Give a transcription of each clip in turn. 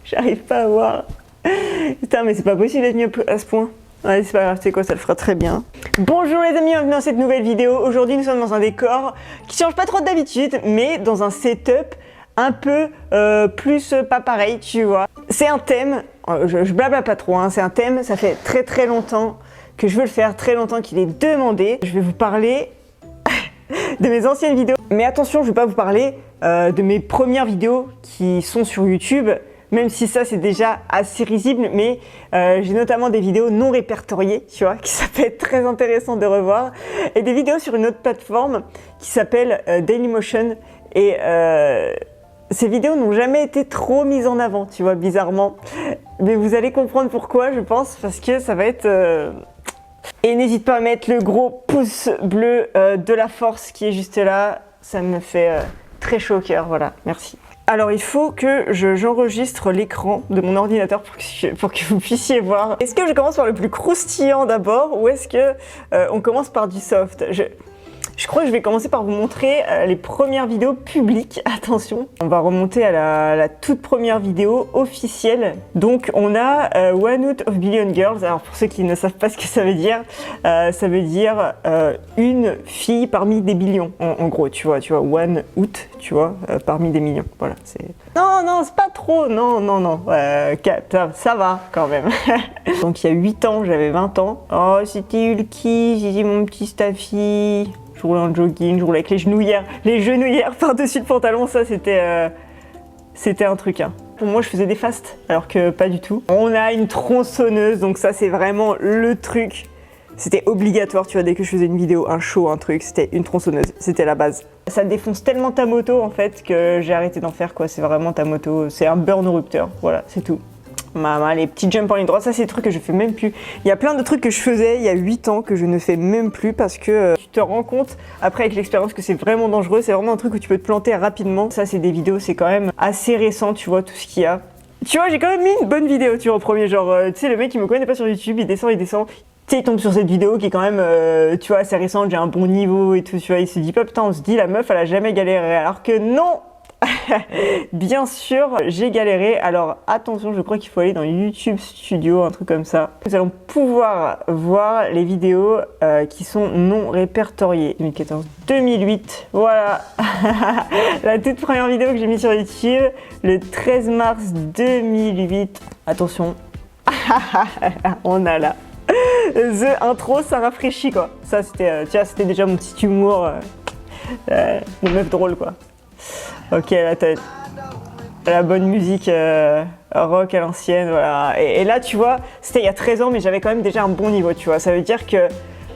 J'arrive pas à voir. Putain, mais c'est pas possible d'être mieux à ce point. Ouais, c'est pas grave, c'est quoi, ça le fera très bien. Bonjour les amis, bienvenue dans cette nouvelle vidéo. Aujourd'hui, nous sommes dans un décor qui change pas trop d'habitude, mais dans un setup un peu plus pas pareil, tu vois. C'est un thème, je blabla pas trop, hein, c'est un thème, ça fait très longtemps que je veux le faire, très longtemps qu'il est demandé. Je vais vous parler de mes anciennes vidéos. Mais attention, je vais pas vous parler de mes premières vidéos qui sont sur YouTube, même si ça c'est déjà assez risible, mais j'ai notamment des vidéos non répertoriées, tu vois, qui ça peut être très intéressant de revoir, et des vidéos sur une autre plateforme qui s'appelle Dailymotion, et ces vidéos n'ont jamais été trop mises en avant, tu vois, bizarrement. Mais vous allez comprendre pourquoi, je pense, parce que ça va être... Et n'hésite pas à mettre le gros pouce bleu de la force qui est juste là, ça me fait très chaud au cœur, voilà, merci. Alors il faut que j'enregistre l'écran de mon ordinateur pour que vous puissiez voir. Est-ce que je commence par le plus croustillant d'abord ou est-ce que on commence par du soft? Je crois que je vais commencer par vous montrer les premières vidéos publiques. Attention, on va remonter à la toute première vidéo officielle. Donc on a One Out of Billion Girls. Alors pour ceux qui ne savent pas ce que ça veut dire une fille parmi des billions. En gros, tu vois, One Out, tu vois, parmi des millions. Voilà, c'est... Non, c'est pas trop, non. Ça va quand même. Donc il y a 8 ans, j'avais 20 ans. Oh, c'était Hulky, c'était mon petit Staffy. Je roulais en jogging, je roulais avec les genouillères par-dessus le pantalon, ça c'était un truc. Hein. Pour moi, je faisais des fasts, alors que pas du tout. On a une tronçonneuse, donc ça c'est vraiment le truc. C'était obligatoire, tu vois, dès que je faisais une vidéo, un show, un truc, c'était une tronçonneuse, c'était la base. Ça défonce tellement ta moto en fait que j'ai arrêté d'en faire quoi, c'est vraiment ta moto, c'est un burn rupteur, voilà, c'est tout. Les petits jumps en ligne droite, ça c'est des trucs que je fais même plus. Il y a plein de trucs que je faisais il y a 8 ans que je ne fais même plus parce que tu te rends compte après avec l'expérience que c'est vraiment dangereux, c'est vraiment un truc où tu peux te planter rapidement. Ça c'est des vidéos, c'est quand même assez récent, tu vois tout ce qu'il y a. Tu vois, j'ai quand même mis une bonne vidéo, tu vois, en premier, genre, tu sais, le mec il me connaît pas sur YouTube, il descend. Tu sais, il tombe sur cette vidéo qui est quand même, tu vois, assez récente, j'ai un bon niveau et tout, tu vois, il se dit pas, putain, on se dit, la meuf, elle a jamais galéré, alors que non. Bien sûr, j'ai galéré. Alors attention, je crois qu'il faut aller dans YouTube Studio, un truc comme ça. Nous allons pouvoir voir les vidéos qui sont non répertoriées. 2014-2008, voilà. La toute première vidéo que j'ai mise sur YouTube, le 13 mars 2008. Attention, on a là. The intro, ça rafraîchit quoi. Ça c'était, tu vois, c'était déjà mon petit humour, mon meuf drôle quoi. Ok, là t'as la bonne musique rock à l'ancienne, voilà. Et là tu vois, c'était il y a 13 ans mais j'avais quand même déjà un bon niveau, tu vois. Ça veut dire que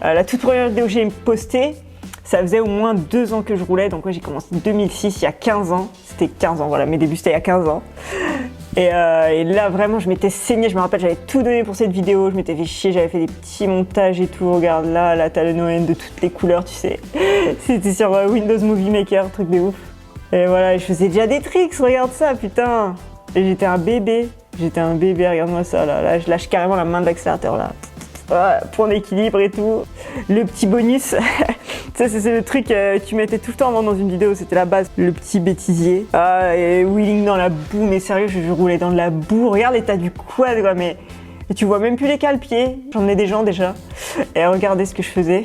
la toute première vidéo que j'ai postée, ça faisait au moins 2 ans que je roulais. Donc ouais, j'ai commencé en 2006, il y a 15 ans. C'était 15 ans, voilà, mes débuts c'était il y a 15 ans. Et là vraiment je m'étais saignée, je me rappelle, j'avais tout donné pour cette vidéo, je m'étais fait chier, j'avais fait des petits montages et tout. Regarde là t'as le Noël de toutes les couleurs, tu sais. C'était sur Windows Movie Maker, truc de ouf. Et voilà, je faisais déjà des tricks, regarde ça, putain. Et j'étais un bébé, regarde-moi ça, là je lâche carrément la main de l'accélérateur, là. Voilà, point d'équilibre et tout. Le petit bonus, ça c'est le truc que tu mettais tout le temps avant dans une vidéo, c'était la base. Le petit bêtisier. Ah, et wheeling dans la boue, mais sérieux, je roulais dans de la boue. Regarde l'état du quad, quoi, mais tu vois même plus les cale-pieds. J'emmenais des gens déjà. Et regardez ce que je faisais.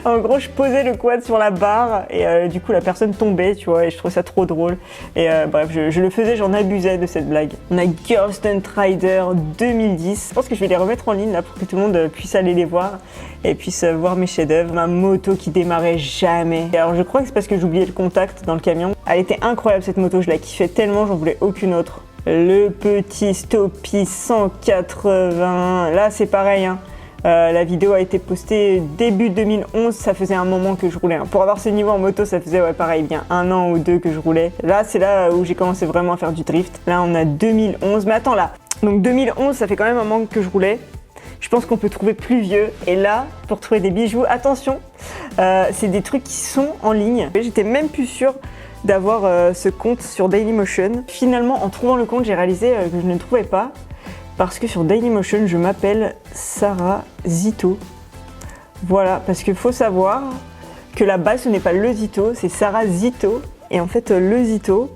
En gros, je posais le quad sur la barre et du coup la personne tombait, tu vois, et je trouvais ça trop drôle. Et bref, je le faisais, j'en abusais de cette blague. On a Girl Stunt Rider 2010. Je pense que je vais les remettre en ligne là pour que tout le monde puisse aller les voir et puisse voir mes chefs-d'œuvre. Ma moto qui démarrait jamais. Et alors je crois que c'est parce que j'oubliais le contact dans le camion. Elle était incroyable cette moto, je la kiffais tellement, j'en voulais aucune autre. Le petit Stoppy 180, là c'est pareil, hein. La vidéo a été postée début 2011, ça faisait un moment que je roulais. Hein. Pour avoir ce niveau en moto, ça faisait ouais, pareil, bien 1 an ou 2 que je roulais. Là, c'est là où j'ai commencé vraiment à faire du drift. Là, on a 2011, mais attends là. Donc 2011, ça fait quand même un moment que je roulais. Je pense qu'on peut trouver plus vieux. Et là, pour trouver des bijoux, attention, c'est des trucs qui sont en ligne. J'étais même plus sûre d'avoir ce compte sur Dailymotion. Finalement, en trouvant le compte, j'ai réalisé que je ne le trouvais pas. Parce que sur Dailymotion, je m'appelle Sarah Zito. Voilà, parce qu'il faut savoir que la base, ce n'est pas le Zito, c'est Sarah Zito. Et en fait, le Zito,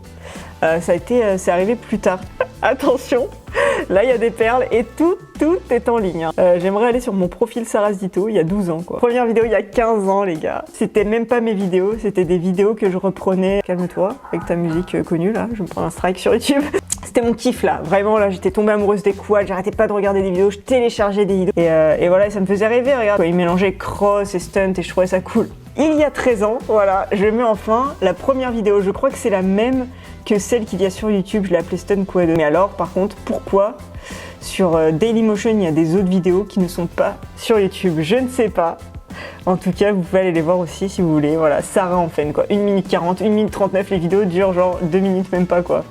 c'est arrivé plus tard. Attention, là il y a des perles et tout est en ligne. J'aimerais aller sur mon profil Sarah Zito, il y a 12 ans quoi. Première vidéo il y a 15 ans les gars. C'était même pas mes vidéos, c'était des vidéos que je reprenais. Calme-toi, avec ta musique connue là, je me prends un strike sur YouTube. C'était mon kiff là, vraiment là, j'étais tombée amoureuse des quads, j'arrêtais pas de regarder des vidéos, je téléchargeais des vidéos. Et voilà, ça me faisait rêver, regarde. Ils mélangeaient cross et stunt et je trouvais ça cool. Il y a 13 ans, voilà, je mets enfin la première vidéo, je crois que c'est la même que celle qu'il y a sur YouTube, je l'ai appelée Stunt Quad. Mais alors, par contre, pourquoi sur Dailymotion, il y a des autres vidéos qui ne sont pas sur YouTube? Je ne sais pas. En tout cas, vous pouvez aller les voir aussi si vous voulez. Voilà, Sarah en fait quoi. 1 minute 40, 1 minute 39, les vidéos durent genre 2 minutes même pas quoi.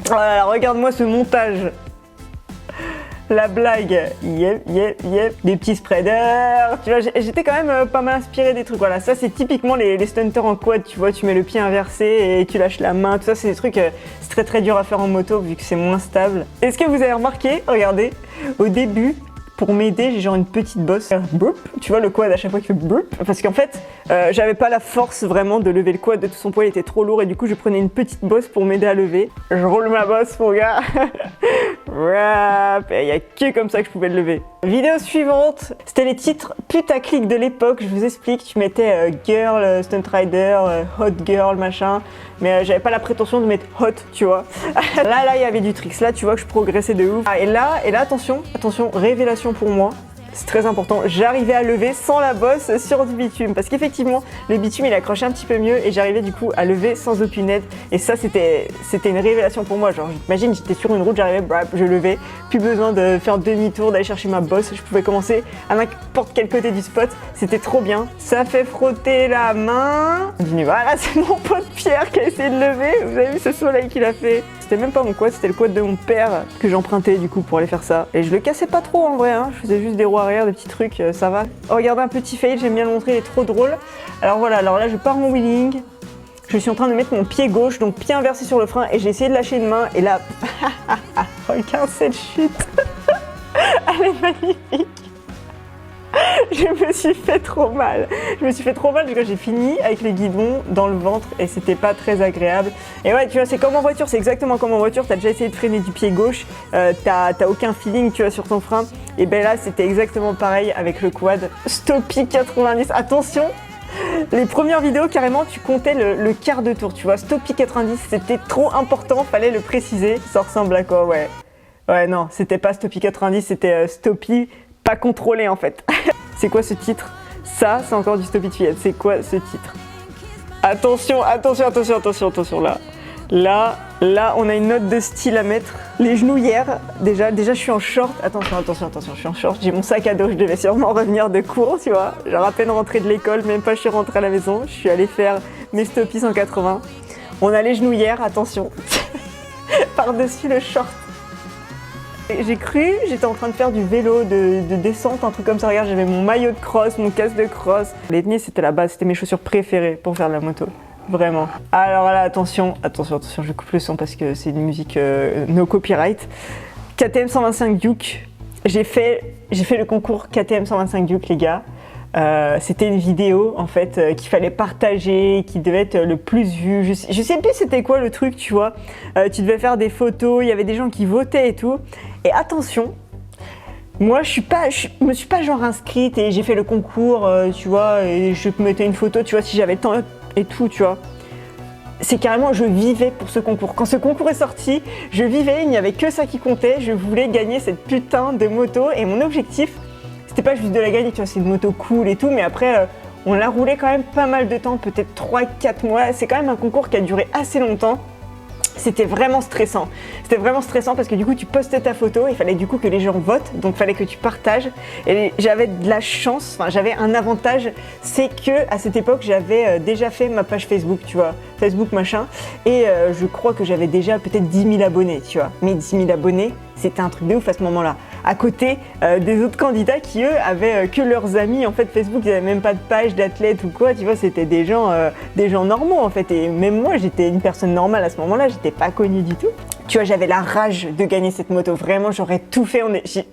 Voilà, regarde-moi ce montage. La blague, yep. Des petits spreaders, tu vois, j'étais quand même pas mal inspirée des trucs, voilà, ça c'est typiquement les stunters en quad, tu vois, tu mets le pied inversé et tu lâches la main, tout ça c'est des trucs, c'est très dur à faire en moto vu que c'est moins stable. Est-ce que vous avez remarqué, regardez, au début, pour m'aider, j'ai genre une petite bosse, boop, tu vois le quad à chaque fois qu'il fait boop, parce qu'en fait, j'avais pas la force vraiment de lever le quad de tout son poids, il était trop lourd et du coup je prenais une petite bosse pour m'aider à lever. Je roule ma bosse mon gars. Et il y a que comme ça que je pouvais le lever. Vidéo suivante, c'était les titres putaclic de l'époque, je vous explique, tu mettais girl, stunt rider, hot girl, machin, mais j'avais pas la prétention de mettre hot, tu vois. Là, il y avait du tricks, là tu vois que je progressais de ouf. Ah, et là, attention, révélation pour moi. C'est très important, j'arrivais à lever sans la bosse sur du bitume parce qu'effectivement le bitume il accrochait un petit peu mieux et j'arrivais du coup à lever sans aucune aide et ça c'était une révélation pour moi, genre j'imagine j'étais sur une route, j'arrivais, bref, je levais, plus besoin de faire demi-tour, d'aller chercher ma bosse, je pouvais commencer à n'importe quel côté du spot, c'était trop bien. Ça fait frotter la main, voilà c'est mon pote Pierre qui a essayé de lever, vous avez vu ce soleil qu'il a fait. C'était même pas mon quad, c'était le quad de mon père que j'empruntais du coup pour aller faire ça. Et je le cassais pas trop en vrai, hein. Je faisais juste des roues arrière, des petits trucs, ça va. Oh, regardez un petit fail, j'aime bien le montrer, il est trop drôle. Alors voilà, alors là je pars en wheeling. Je suis en train de mettre mon pied gauche, donc pied inversé sur le frein et j'ai essayé de lâcher une main et là, regarde cette chute. Elle est magnifique. Je me suis fait trop mal. parce que j'ai fini avec les guidons dans le ventre et c'était pas très agréable. Et ouais, tu vois, c'est comme en voiture, c'est exactement comme en voiture. T'as déjà essayé de freiner du pied gauche, t'as aucun feeling, tu vois, sur ton frein. Et ben là, c'était exactement pareil avec le quad. Stoppie 90, attention! Les premières vidéos, carrément, tu comptais le quart de tour, tu vois. Stoppie 90, c'était trop important, fallait le préciser. Ça ressemble à quoi, ouais. Ouais, non, c'était pas Stoppie 90, c'était Stoppie pas contrôlé en fait. C'est quoi ce titre? Ça, c'est encore du Stoppie de fillette. C'est quoi ce titre? Attention là. Là, on a une note de style à mettre. Les genouillères, déjà je suis en short. Attention, je suis en short. J'ai mon sac à dos, je devais sûrement revenir de cours, tu vois. J'ai à peine rentré de l'école, même pas je suis rentrée à la maison. Je suis allée faire mes Stoppie 180. On a les genouillères, attention. Par-dessus le short. J'ai cru, j'étais en train de faire du vélo, de descente, un truc comme ça. Regarde, j'avais mon maillot de cross, mon casque de cross. Les tenues, c'était la base, c'était mes chaussures préférées pour faire de la moto. Vraiment. Alors là, attention, je coupe le son parce que c'est une musique no copyright. KTM 125 Duke. J'ai fait le concours KTM 125 Duke, les gars. C'était une vidéo en fait qu'il fallait partager, qui devait être le plus vu. Je sais plus c'était quoi le truc, tu vois. Tu devais faire des photos, il y avait des gens qui votaient et tout. Et attention, moi je me suis pas genre inscrite et j'ai fait le concours, tu vois, et je mettais une photo, tu vois, si j'avais le temps et tout, tu vois. C'est carrément, je vivais pour ce concours. Quand ce concours est sorti, je vivais, il n'y avait que ça qui comptait. Je voulais gagner cette putain de moto et mon objectif, c'était pas juste de la gagner, tu vois, c'est une moto cool et tout, mais après, on l'a roulé quand même pas mal de temps, peut-être 3-4 mois. C'est quand même un concours qui a duré assez longtemps. C'était vraiment stressant. C'était vraiment stressant parce que du coup, tu postais ta photo, il fallait du coup que les gens votent, donc il fallait que tu partages. Et j'avais de la chance, enfin j'avais un avantage, c'est que à cette époque, j'avais déjà fait ma page Facebook, tu vois, Facebook machin, et je crois que j'avais déjà peut-être 10 000 abonnés, tu vois. Mais 10 000 abonnés, c'était un truc de ouf à ce moment-là. À côté des autres candidats qui, eux, avaient que leurs amis, en fait, Facebook, ils n'avaient même pas de page d'athlète ou quoi, tu vois, c'était des gens normaux, en fait. Et même moi, j'étais une personne normale à ce moment-là, j'étais pas connue du tout. Tu vois, j'avais la rage de gagner cette moto, vraiment, j'aurais tout fait,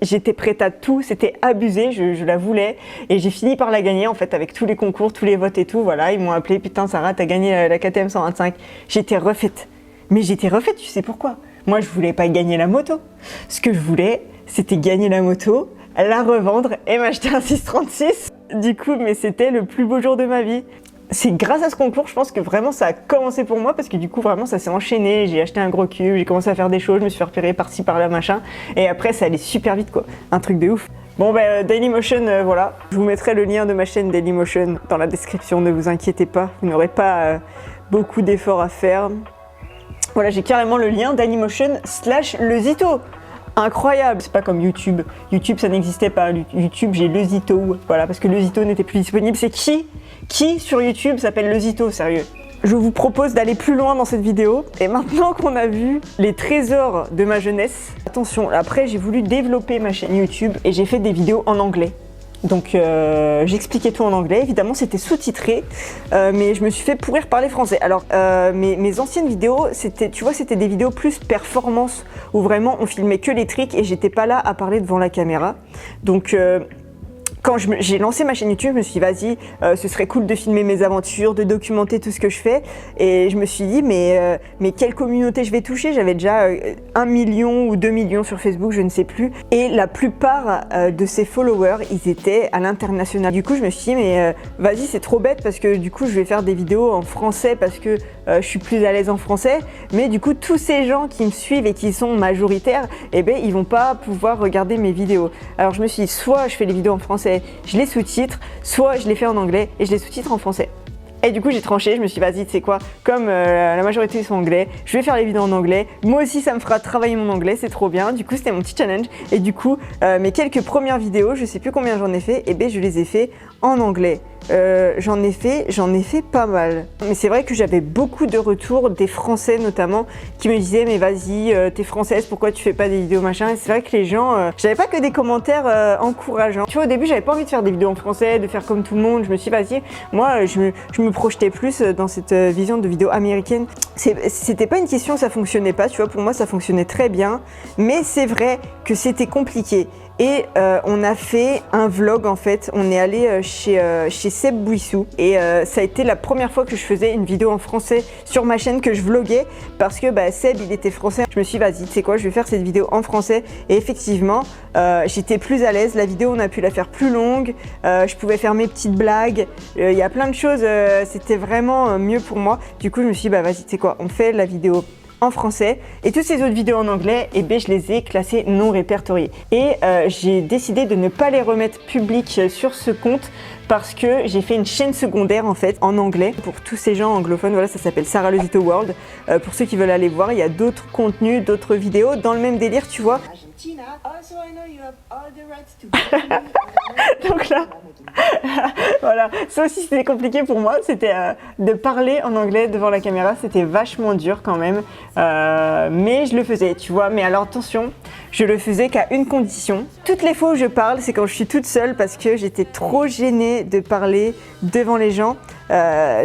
j'étais prête à tout, c'était abusé, je la voulais, et j'ai fini par la gagner, en fait, avec tous les concours, tous les votes et tout, voilà, ils m'ont appelé, putain, Sarah, t'as gagné la KTM 125, j'étais refaite. Mais j'étais refaite, tu sais pourquoi? Moi, je voulais pas gagner la moto. Ce que je voulais, c'était gagner la moto, la revendre et m'acheter un 636. Du coup, mais c'était le plus beau jour de ma vie. C'est grâce à ce concours, je pense que vraiment ça a commencé pour moi parce que du coup vraiment ça s'est enchaîné, j'ai acheté un gros cube, j'ai commencé à faire des choses, je me suis fait repérer par-ci par-là machin et après ça allait super vite quoi, un truc de ouf. Bon ben Dailymotion voilà, je vous mettrai le lien de ma chaîne Dailymotion dans la description, ne vous inquiétez pas, vous n'aurez pas beaucoup d'efforts à faire. Voilà, j'ai carrément le lien Dailymotion/le Zito. Incroyable, c'est pas comme YouTube. YouTube ça n'existait pas. YouTube j'ai le Zito. Voilà, parce que le Zito n'était plus disponible. C'est qui sur YouTube s'appelle le Zito, sérieux? Je vous propose d'aller plus loin dans cette vidéo. Et maintenant qu'on a vu les trésors de ma jeunesse, attention, après j'ai voulu développer ma chaîne YouTube et j'ai fait des vidéos en anglais. Donc j'expliquais tout en anglais, évidemment c'était sous-titré, mais je me suis fait pourrir parler français. Alors mes anciennes vidéos, c'était des vidéos plus performance, où vraiment on filmait que les tricks et j'étais pas là à parler devant la caméra. Donc quand j'ai lancé ma chaîne YouTube, je me suis dit vas-y, ce serait cool de filmer mes aventures, de documenter tout ce que je fais. Et je me suis dit mais quelle communauté je vais toucher? J'avais déjà 1 million ou 2 millions sur Facebook, je ne sais plus. Et la plupart de ces followers, ils étaient à l'international. Du coup, je me suis dit mais vas-y, c'est trop bête parce que du coup, je vais faire des vidéos en français parce que je suis plus à l'aise en français. Mais du coup, tous ces gens qui me suivent et qui sont majoritaires, eh ben, ils vont pas pouvoir regarder mes vidéos. Alors je me suis dit soit je fais les vidéos en français, je les sous-titre, soit je les fais en anglais et je les sous-titre en français. Et du coup j'ai tranché, je me suis dit vas-y tu sais quoi, comme la majorité sont anglais, je vais faire les vidéos en anglais, moi aussi ça me fera travailler mon anglais, c'est trop bien. Du coup c'était mon petit challenge et du coup mes quelques premières vidéos, je sais plus combien j'en ai fait, et ben je les ai fait en anglais. J'en ai fait pas mal. Mais c'est vrai que j'avais beaucoup de retours, des Français notamment, qui me disaient mais vas-y, t'es française, pourquoi tu fais pas des vidéos machin. Et c'est vrai que les gens, j'avais pas que des commentaires encourageants. Tu vois, au début j'avais pas envie de faire des vidéos en français, de faire comme tout le monde. Je me suis dit vas-y, moi je me projetais plus dans cette vision de vidéo américaine. C'était pas une question, ça fonctionnait pas, tu vois, pour moi ça fonctionnait très bien. Mais c'est vrai que c'était compliqué. Et on a fait un vlog en fait, on est allé chez Seb Bouissou et ça a été la première fois que je faisais une vidéo en français sur ma chaîne, que je vloguais parce que Seb il était français. Je me suis dit vas-y, tu sais quoi, je vais faire cette vidéo en français et effectivement j'étais plus à l'aise, la vidéo on a pu la faire plus longue, je pouvais faire mes petites blagues, il y a plein de choses, c'était vraiment mieux pour moi. Du coup je me suis dit vas-y, tu sais quoi, on fait la vidéo en français et toutes ces autres vidéos en anglais, et ben je les ai classées non répertoriées. Et j'ai décidé de ne pas les remettre publiques sur ce compte parce que j'ai fait une chaîne secondaire en fait en anglais pour tous ces gens anglophones. Voilà, ça s'appelle Sarah Le Zito World. Pour ceux qui veulent aller voir, il y a d'autres contenus, d'autres vidéos dans le même délire, tu vois. Donc là, voilà, ça aussi c'était compliqué pour moi, c'était de parler en anglais devant la caméra, c'était vachement dur quand même, mais je le faisais, tu vois. Mais alors attention, je le faisais qu'à une condition. Toutes les fois où je parle, c'est quand je suis toute seule parce que j'étais trop gênée de parler devant les gens.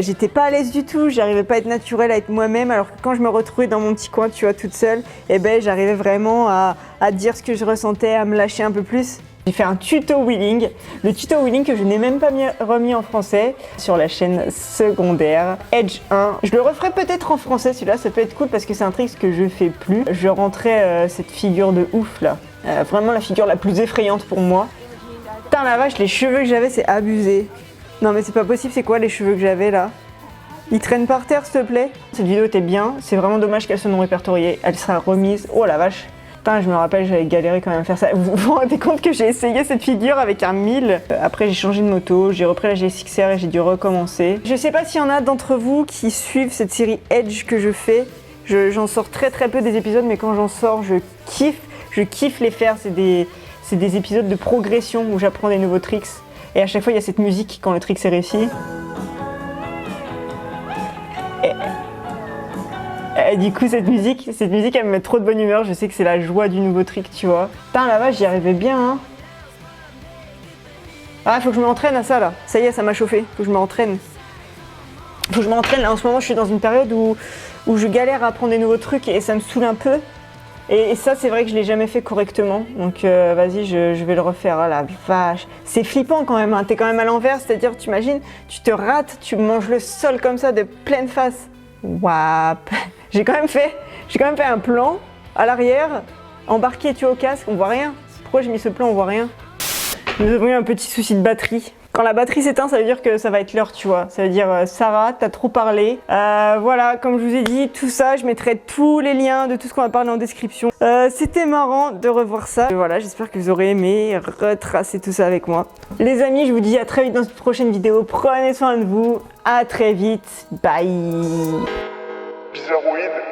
J'étais pas à l'aise du tout, j'arrivais pas à être naturelle, à être moi-même, alors que quand je me retrouvais dans mon petit coin, tu vois, toute seule, et ben j'arrivais vraiment à dire ce que je ressentais, à me lâcher un peu plus. J'ai fait un tuto wheeling, le tuto wheeling que je n'ai même pas remis en français sur la chaîne secondaire Edge 1. Je le referai peut-être en français, celui-là, ça peut être cool parce que c'est un trick que je fais plus. Je rentrais cette figure de ouf là, vraiment la figure la plus effrayante pour moi. Putain la vache, les cheveux que j'avais, c'est abusé. Non mais c'est pas possible, c'est quoi les cheveux que j'avais là? Ils traînent par terre s'il te plaît. Cette vidéo était bien, c'est vraiment dommage qu'elle soit non répertoriée, elle sera remise. Oh la vache. Putain, je me rappelle, j'avais galéré quand même à faire ça. Vous vous rendez compte que j'ai essayé cette figure avec un 1000. Après, j'ai changé de moto, j'ai repris la GSX-R et j'ai dû recommencer. Je sais pas s'il y en a d'entre vous qui suivent cette série Edge que je fais. J'en sors très peu des épisodes, mais quand j'en sors, je kiffe les faire. C'est des épisodes de progression où j'apprends des nouveaux tricks. Et à chaque fois, il y a cette musique quand le trick est réussi. Et du coup, cette musique, elle me met trop de bonne humeur. Je sais que c'est la joie du nouveau trick, tu vois. Putain, la vache, j'y arrivais bien, hein. Ah, faut que je m'entraîne à ça, là. Ça y est, ça m'a chauffé. Faut que je m'entraîne. Là, en ce moment, je suis dans une période où je galère à apprendre des nouveaux trucs et ça me saoule un peu. Et ça, c'est vrai que je l'ai jamais fait correctement. Donc, vas-y, je vais le refaire. Ah la vache. C'est flippant quand même, hein. T'es quand même à l'envers. C'est-à-dire, tu imagines, tu te rates, tu manges le sol comme ça de pleine face. Wap. J'ai quand même fait un plan à l'arrière, embarqué tu vois, au casque, on voit rien. Pourquoi j'ai mis ce plan, on voit rien? Nous avons eu un petit souci de batterie. Quand la batterie s'éteint, ça veut dire que ça va être l'heure, tu vois. Ça veut dire, Sarah, t'as trop parlé. Voilà, comme je vous ai dit, tout ça, je mettrai tous les liens de tout ce qu'on va parler en description. C'était marrant de revoir ça. Voilà, j'espère que vous aurez aimé retracer tout ça avec moi. Les amis, je vous dis à très vite dans une prochaine vidéo. Prenez soin de vous. À très vite. Bye. Bizarroïde.